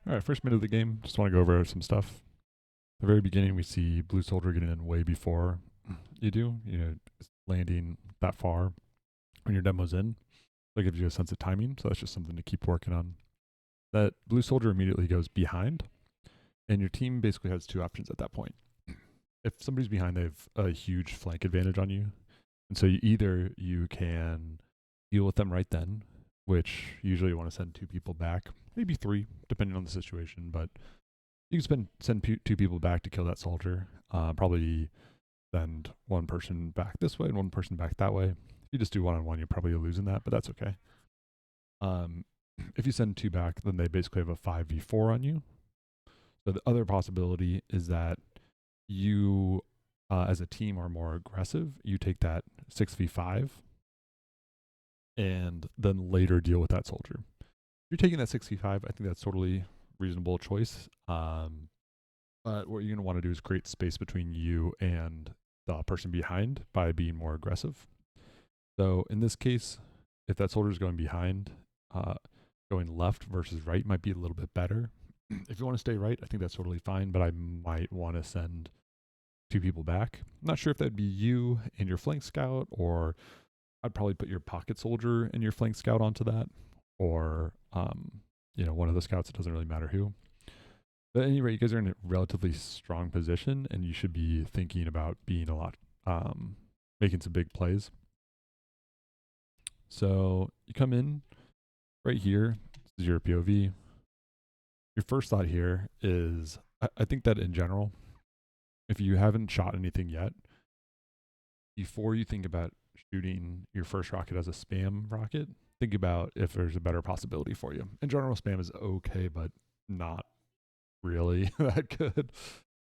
All right, first minute of the game, just want to go over some stuff. At the very beginning, we see Blue Soldier getting in way before you do. Landing that far when your demo's in. That gives you a sense of timing, so that's just something to keep working on. That Blue Soldier immediately goes behind, and your team basically has two options at that point. If somebody's behind, they have a huge flank advantage on you, and so you can deal with them right then, which usually you want to send two people back, maybe three, depending on the situation, but you can send two people back to kill that soldier. Probably send one person back this way and one person back that way. If you just do one-on-one, you're probably losing that, but that's okay. If you send two back, then they basically have a 5v4 on you. So the other possibility is that you, as a team, are more aggressive. You take that 6v5 and then later deal with that soldier. If you're taking that 6v5, I think that's totally reasonable choice. But what you're going to want to do is create space between you and the person behind by being more aggressive. So in this case, if that soldier is going behind, going left versus right might be a little bit better. If you want to stay right, I think that's totally fine, but I might want to send two people back. I'm not sure if that'd be you and your flank scout, or I'd probably put your pocket soldier and your flank scout onto that, or one of the scouts. It doesn't really matter who. But at any rate, you guys are in a relatively strong position, and you should be thinking about being making some big plays. So you come in right here. This is your POV. Your first thought here is, I think that in general, if you haven't shot anything yet, before you think about shooting your first rocket as a spam rocket, think about if there's a better possibility for you. In general, spam is okay, but not really that good.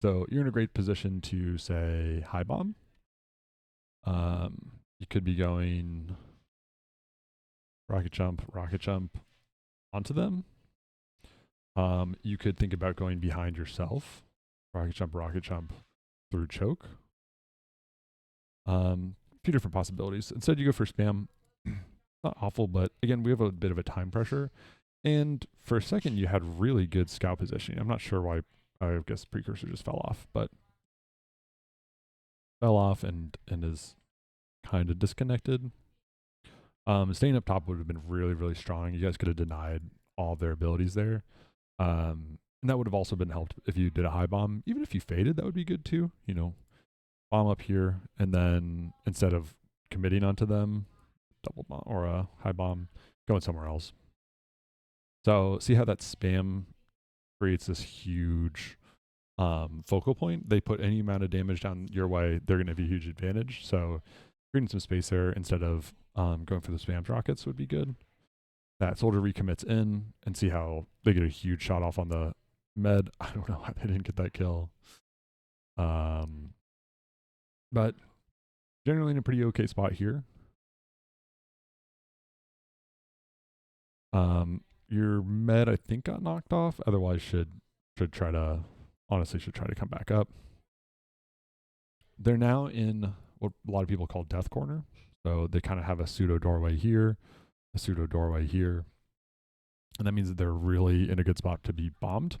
So you're in a great position to say high bomb. You could be going rocket jump onto them. You could think about going behind yourself, rocket jump through choke. A few different possibilities. Instead, you go for spam. Not awful, but again, we have a bit of a time pressure. And for a second, you had really good scout positioning. I'm not sure why. I guess precursor just fell off, but fell off and is kind of disconnected. Staying up top would have been really, really strong. You guys could have denied all of their abilities there. And that would have also been helped if you did a high bomb. Even if you faded, that would be good too. Bomb up here, and then instead of committing onto them, double bomb or a high bomb, going somewhere else. So see how that spam creates this huge focal point. They put any amount of damage down your way, they're going to have a huge advantage. So creating some space there instead of going for the spam rockets would be good. That soldier recommits in and see how they get a huge shot off on the med. I don't know why they didn't get that kill. But generally in a pretty okay spot here. Your med, I think, got knocked off. Otherwise, should try to come back up. They're now in what a lot of people call death corner. So they kind of have a pseudo doorway here, a pseudo doorway here. And that means that they're really in a good spot to be bombed.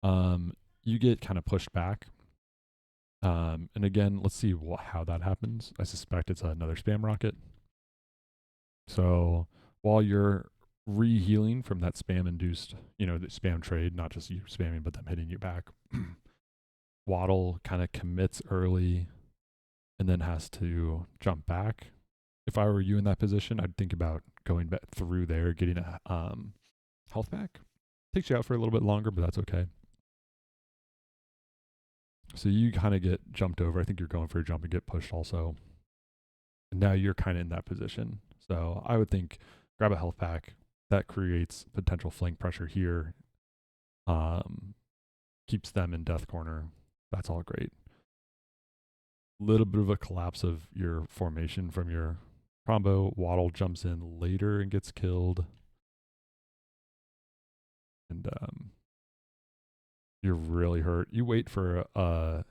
You get kind of pushed back. And again, let's see how that happens. I suspect it's another spam rocket. So while you're re-healing from that spam-induced, the spam trade, not just you spamming, but them hitting you back, Waddle kind of commits early and then has to jump back. If I were you in that position, I'd think about going back through there, getting a health pack. Takes you out for a little bit longer, but that's okay. So you kind of get jumped over. I think you're going for a jump and get pushed also. And now you're kind of in that position. So I would think grab a health pack. That creates potential flank pressure here. Keeps them in death corner. That's all great. Little bit of a collapse of your formation from your combo. Waddle jumps in later and gets killed. And you're really hurt. You wait for a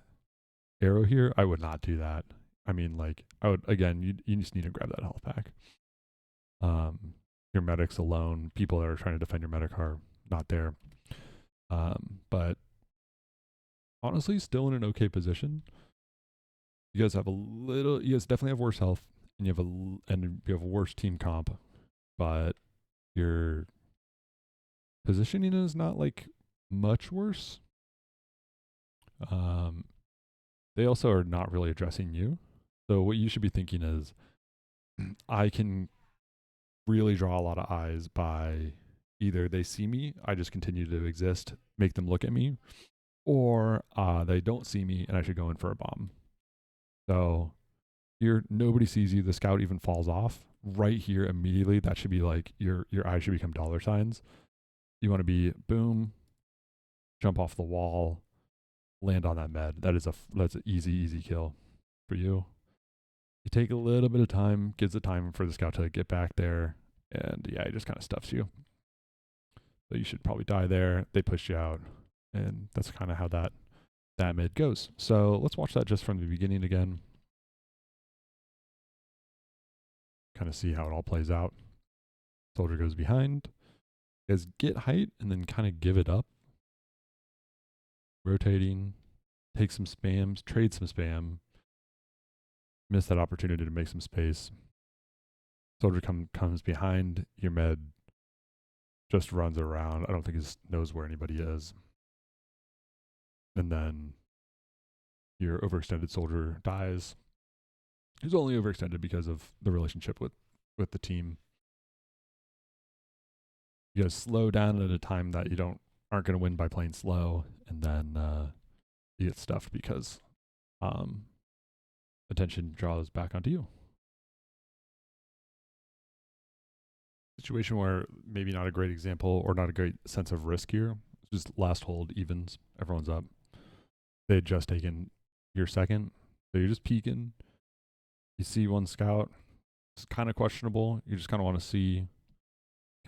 arrow here. I would not do that. I mean, I would, again, you just need to grab that health pack. Your medics alone, people that are trying to defend your medic are not there. But honestly, still in an okay position. You guys have a little. You guys definitely have worse health, and you have a worse team comp, but your positioning is not like much worse. Um, they also are not really addressing you. So what you should be thinking is, I can really draw a lot of eyes by either they see me, I just continue to exist, make them look at me, or they don't see me and I should go in for a bomb. So here, nobody sees you. The scout even falls off right here immediately. That should be like your eyes should become dollar signs. You want to be boom, jump off the wall, land on that med. That's an easy kill for you. You take a little bit of time, gives it time for the scout to get back there, and yeah, it just kind of stuffs you. So you should probably die there. They push you out, and that's kind of how that mid goes. So let's watch that just from the beginning again. Kind of see how it all plays out. Soldier goes behind. Is get height and then kind of give it up. Rotating, take some spams, trade some spam. Miss that opportunity to make some space. Soldier comes behind. Your med just runs around. I don't think he knows where anybody is. And then your overextended soldier dies. He's only overextended because of the relationship with the team. You guys slow down at a time that you aren't going to win by playing slow, and then you get stuffed because attention draws back onto you. Situation where maybe not a great example or not a great sense of risk here. Just last hold evens. Everyone's up. They had just taken your second, so you're just peeking. You see one scout. It's kind of questionable. You just kind of want to see.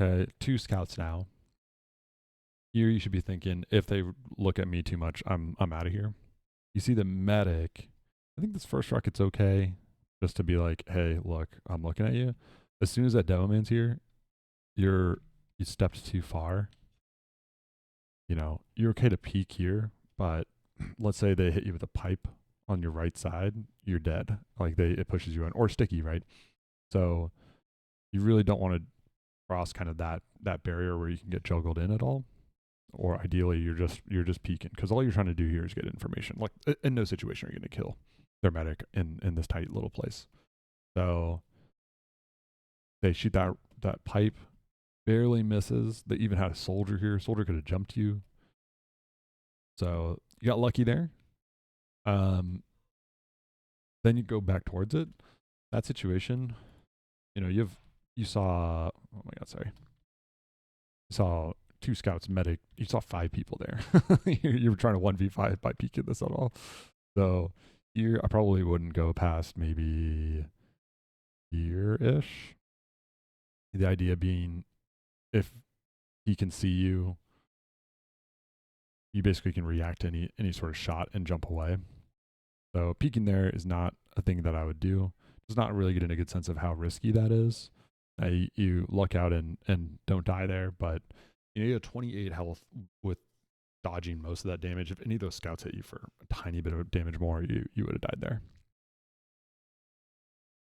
Okay, 2 scouts now. Here you should be thinking, if they look at me too much, I'm out of here. You see the medic. I think this first rocket's okay, just to be like, hey, look, I'm looking at you. As soon as that demo man's here, you stepped too far. You know, you're okay to peek here, but let's say they hit you with a pipe on your right side, you're dead. Like it pushes you in, or sticky, right? So you really don't want to cross kind of that barrier where you can get juggled in at all. Or ideally, you're just peeking, because all you're trying to do here is get information. Like in no situation are you going to kill their medic in this tight little place. So they shoot that pipe, barely misses. They even had a soldier here. Soldier could have jumped you. So you got lucky there. Then you go back towards it. That situation, you saw. Oh my god, sorry. You saw 2 scouts medic. You saw 5 people there. you were trying to 1v5 by peeking this at all. So I probably wouldn't go past maybe here-ish. The idea being, if he can see you, you basically can react to any sort of shot and jump away. So peeking there is not a thing that I would do. Does not really get in a good sense of how risky that is. You luck out and don't die there, but you have 28 health with dodging most of that damage. If any of those scouts hit you for a tiny bit of damage more, you would have died there.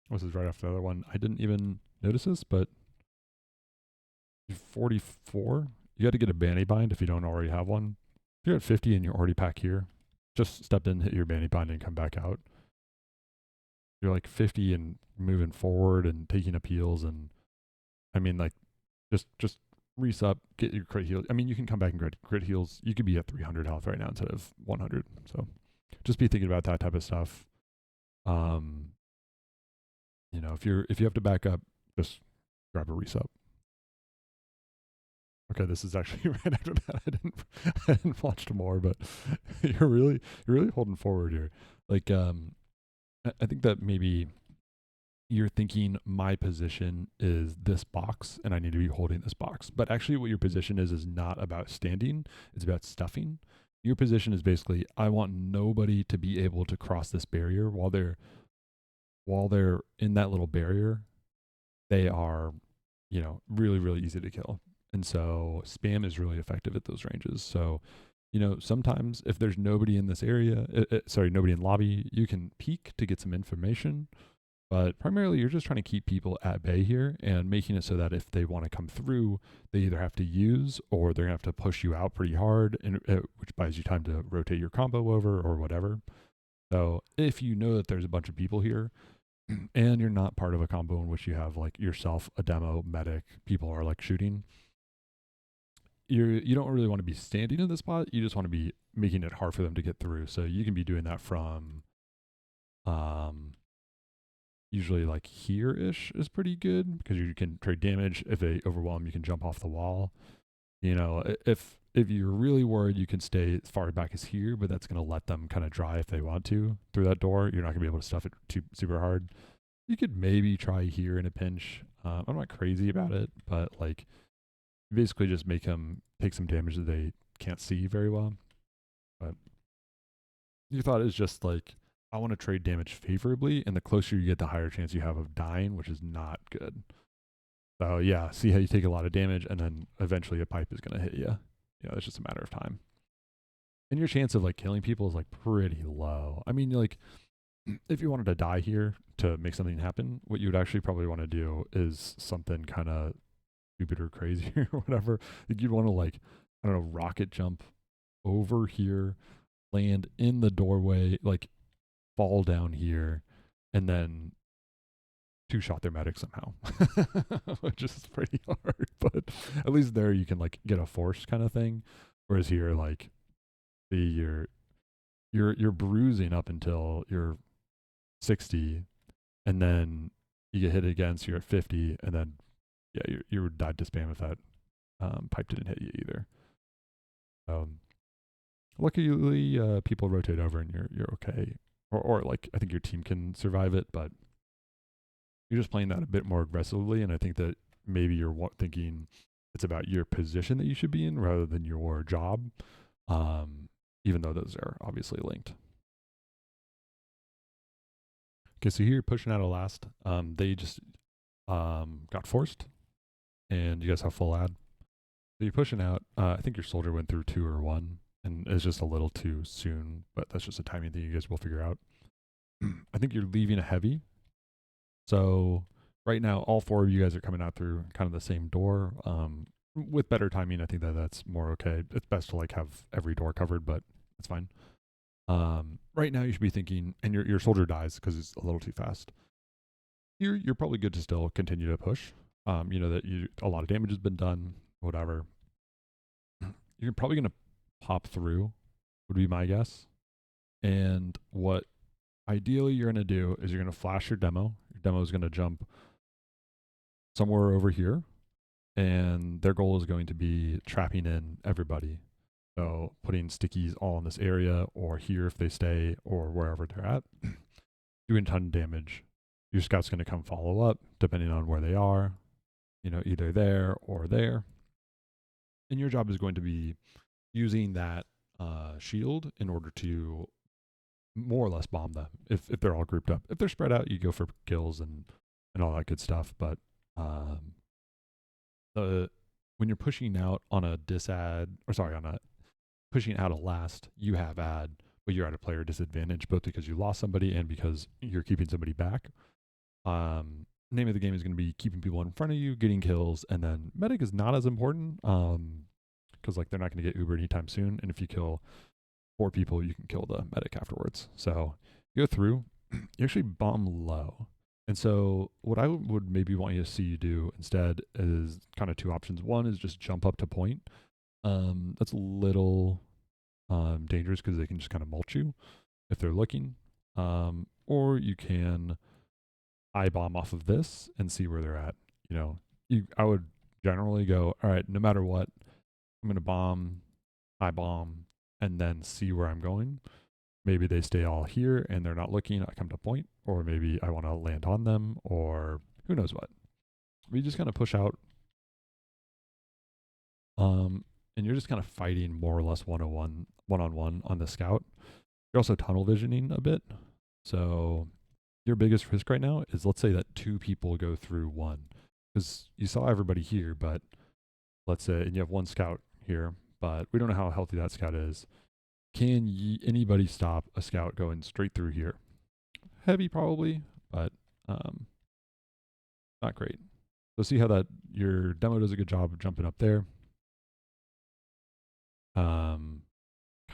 This is right after the other one. I didn't even notice this, but 44. You got to get a banny bind if you don't already have one. If you're at 50 and you're already back here, just step in, hit your banny bind, and come back out. You're like 50 and moving forward and taking appeals, and I mean, like, just resup, get your crit heal. I mean, you can come back and crit heals. You could be at 300 health right now instead of 100. So just be thinking about that type of stuff. If you have to back up, just grab a resup. Okay, this is actually right after that. I didn't watch more, but you're really holding forward here. Like, I think that maybe you're thinking my position is this box and I need to be holding this box. But actually what your position is not about standing, it's about stuffing. Your position is basically, I want nobody to be able to cross this barrier while they're in that little barrier. They are, really, really easy to kill. And so spam is really effective at those ranges. So, sometimes if there's nobody in this area, nobody in lobby, you can peek to get some information. But primarily, you're just trying to keep people at bay here and making it so that if they want to come through, they either have to use or they're going to have to push you out pretty hard, which buys you time to rotate your combo over or whatever. So if you know that there's a bunch of people here and you're not part of a combo in which you have like yourself, a demo, medic, people are like shooting, you don't really want to be standing in the spot. You just want to be making it hard for them to get through. So you can be doing that from usually like here-ish is pretty good because you can trade damage. If they overwhelm, you can jump off the wall. If you're really worried, you can stay as far back as here, but that's going to let them kind of dry if they want to through that door. You're not going to be able to stuff it too super hard. You could maybe try here in a pinch. I'm not crazy about it, but like basically just make them take some damage that they can't see very well. But your thought is just like, I want to trade damage favorably, and the closer you get, the higher chance you have of dying, which is not good. So yeah, see how you take a lot of damage, and then eventually a pipe is going to hit you. It's just a matter of time. And your chance of like killing people is like pretty low. I mean, like if you wanted to die here to make something happen, what you would actually probably want to do is something kind of stupid or crazy or whatever. Like you'd want to like, I don't know, rocket jump over here, land in the doorway, like fall down here, and then two-shot their medic somehow, which is pretty hard. But at least there you can like get a force kind of thing. Whereas here, like, you're bruising up until you're 60, and then you get hit again, so you're at 50, and then yeah, you died to spam if that pipe didn't hit you either. Luckily, people rotate over and you're okay, or like I think your team can survive it, but you're just playing that a bit more aggressively, and I think that maybe you're thinking it's about your position that you should be in rather than your job, even though those are obviously linked. Okay, so here you're pushing out a last. They just got forced, and you guys have full ad. So you're pushing out. I think your soldier went through 2 or 1, and it's just a little too soon, but that's just a timing thing you guys will figure out. I think you're leaving a heavy. So right now, all 4 of you guys are coming out through kind of the same door. With better timing, I think that's more okay. It's best to like have every door covered, but it's fine. Right now, you should be thinking, and your soldier dies because it's a little too fast. You're probably good to still continue to push. You know that a lot of damage has been done, whatever. You're probably gonna pop through, would be my guess. And what ideally you're gonna do is you're gonna flash your demo. Your demo is gonna jump somewhere over here, and their goal is going to be trapping in everybody. So putting stickies all in this area or here if they stay or wherever they're at, doing a ton of damage. Your scout's going to come follow up depending on where they are, either there or there. And your job is going to be using that shield in order to more or less bomb them if they're all grouped up. If they're spread out, you go for kills and all that good stuff. But when you're pushing out on a pushing out a last, you have ad, but you're at a player disadvantage, both because you lost somebody and because you're keeping somebody back. Name of the game is going to be keeping people in front of you, getting kills, and then medic is not as important because like they're not going to get Uber anytime soon. And if you kill 4 people, you can kill the medic afterwards. So you go through, you actually bomb low. And so what I would maybe want you to see you do instead is kind of 2 options. One is just jump up to point. That's a little dangerous because they can just kind of mulch you if they're looking. Or you can eye bomb off of this and see where they're at. I would generally go, all right, no matter what, I'm going to bomb, eye bomb, and then see where I'm going. Maybe they stay all here and they're not looking. I come to point, or maybe I want to land on them, or who knows what. We just kind of push out. And you're just kind of fighting more or less one-on-one on the scout. You're also tunnel visioning a bit. So your biggest risk right now is, let's say that 2 people go through 1, because you saw everybody here, but let's say, and you have one scout here, but we don't know how healthy that scout is. Can anybody stop a scout going straight through here? Heavy probably, but not great. So see how that your demo does a good job of jumping up there. Kind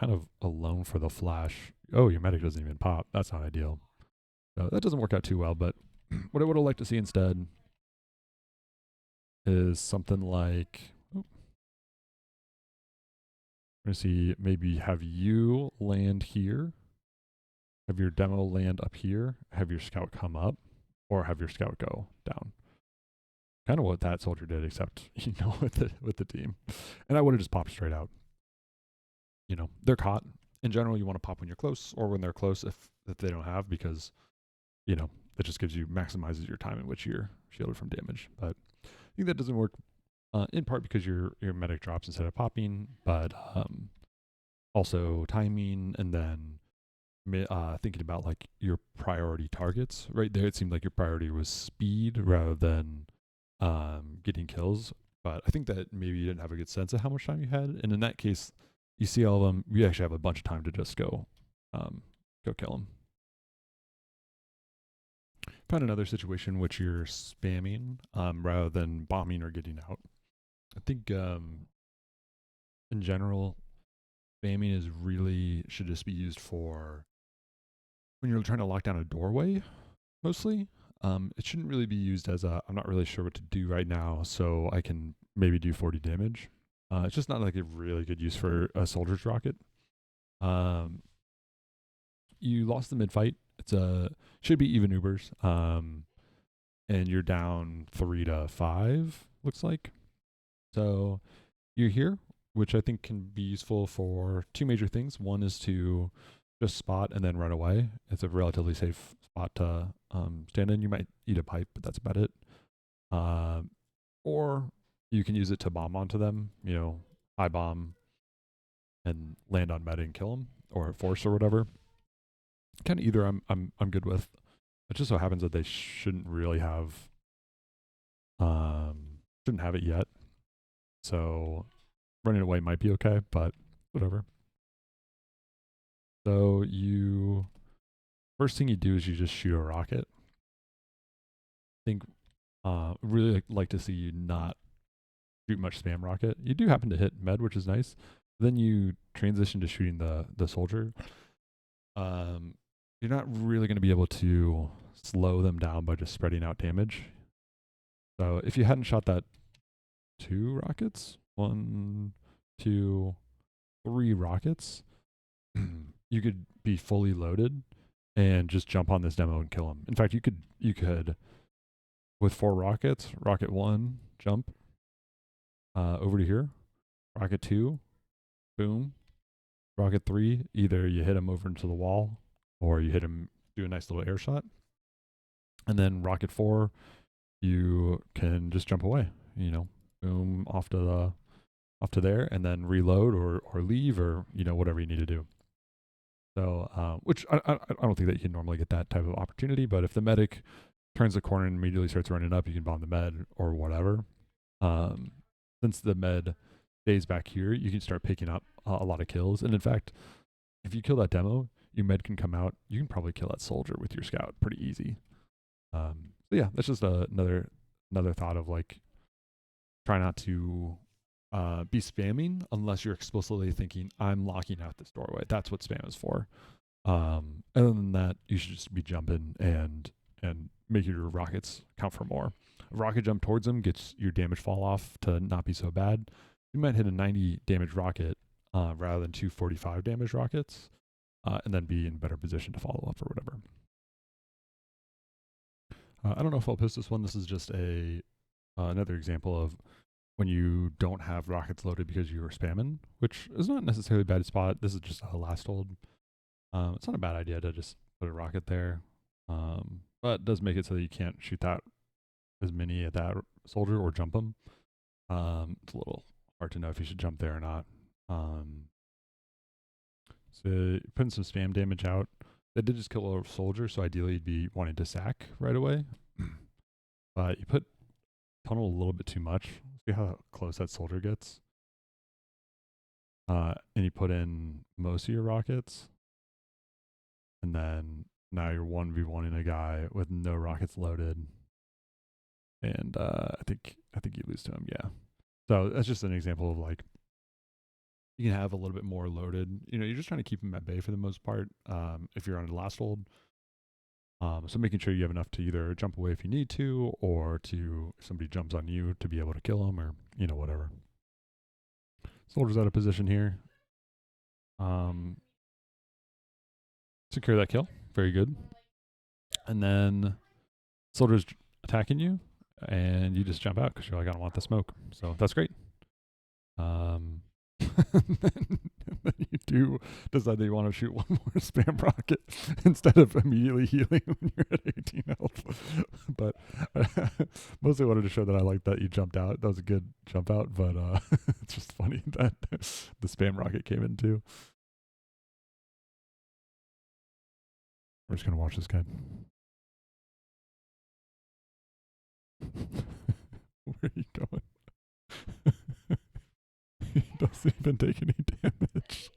of alone for the flash. Oh, your medic doesn't even pop. That's not ideal. So that doesn't work out too well, but what I would have liked to see instead is something like, we're going to see maybe have you land here, have your demo land up here, have your scout come up, or have your scout go down. Kind of what that soldier did, except, with the team. And I would have just popped straight out. They're caught. In general, you want to pop when you're close or when they're close if they don't have, because, it just maximizes your time in which you're shielded from damage. But I think that doesn't work in part because your medic drops instead of popping, but also timing, and then thinking about like your priority targets. Right there, it seemed like your priority was speed rather than getting kills. But I think that maybe you didn't have a good sense of how much time you had, and in that case, you see all of them. You actually have a bunch of time to just go kill them. Found another situation which you're spamming rather than bombing or getting out. I think in general, spamming should just be used for when you're trying to lock down a doorway, mostly. It shouldn't really be used as I'm not really sure what to do right now, so I can maybe do 40 damage. It's just not like a really good use for a soldier's rocket. You lost the mid fight. It's should be even Ubers. And you're down 3 to 5, looks like. So you're here, which I think can be useful for two major things. One is to just spot and then run away. It's a relatively safe spot to stand in. You might eat a pipe, but that's about it. Or you can use it to bomb onto them, high bomb and land on meta and kill them, or force or whatever. Kind of either I'm good with. It just so happens that they shouldn't really have it yet. So running away might be okay, but whatever. So first thing you do is you just shoot a rocket. I think really like to see you not shoot much spam rocket. You do happen to hit med, which is nice. Then you transition to shooting the soldier. You're not really going to be able to slow them down by just spreading out damage. So if you hadn't shot that 2 rockets, 1, 2, 3 rockets, you could be fully loaded and just jump on this demo and kill him. In fact, you could with 4 rockets, rocket 1, jump over to here, rocket 2, boom, rocket 3, either you hit him over into the wall or you hit him, do a nice little air shot. And then rocket 4, you can just jump away, boom, off to there, and then reload or leave, or whatever you need to do. So which I don't think that you can normally get that type of opportunity, but if the medic turns the corner and immediately starts running up, you can bomb the med or whatever. Since the med stays back here, you can start picking up a lot of kills. And in fact, if you kill that demo, your med can come out. You can probably kill that soldier with your scout pretty easy. So yeah, that's just another thought of like, try not to be spamming unless you're explicitly thinking, I'm locking out this doorway. That's what spam is for. Other than that, you should just be jumping and make your rockets count for more. A rocket jump towards them gets your damage fall off to not be so bad. You might hit a 90 damage rocket rather than 2 45 damage rockets, and then be in a better position to follow up or whatever. I don't know if I'll post this one. This is just another example of when you don't have rockets loaded because you were spamming, which is not necessarily a bad spot. This is just a last hold. It's not a bad idea to just put a rocket there, but it does make it so that you can't shoot that as many at that soldier or jump them. It's a little hard to know if you should jump there or not. So putting some spam damage out. That did just kill a soldier, so ideally you'd be wanting to sack right away. But you put tunnel a little bit too much, See how close that soldier gets? And you put in most of your rockets, and then now you're 1v1ing a guy with no rockets loaded, and I think you lose to him. Yeah. So that's just an example of like you can have a little bit more loaded. You know, you're just trying to keep him at bay for the most part. If you're on a last hold, so making sure you have enough to either jump away if you need to, or to if somebody jumps on you to be able to kill them, or whatever. Soldiers out of position here. Secure that kill. Very good. And then soldiers attacking you, and you just jump out because you're like, I don't want the smoke. So that's great. And then you do decide that you want to shoot one more spam rocket instead of immediately healing when you're at 18 health. But mostly wanted to show that I like that you jumped out. That was a good jump out, but it's just funny that the spam rocket came in too. We're just gonna watch this guy. Where are you going? He doesn't even take any damage.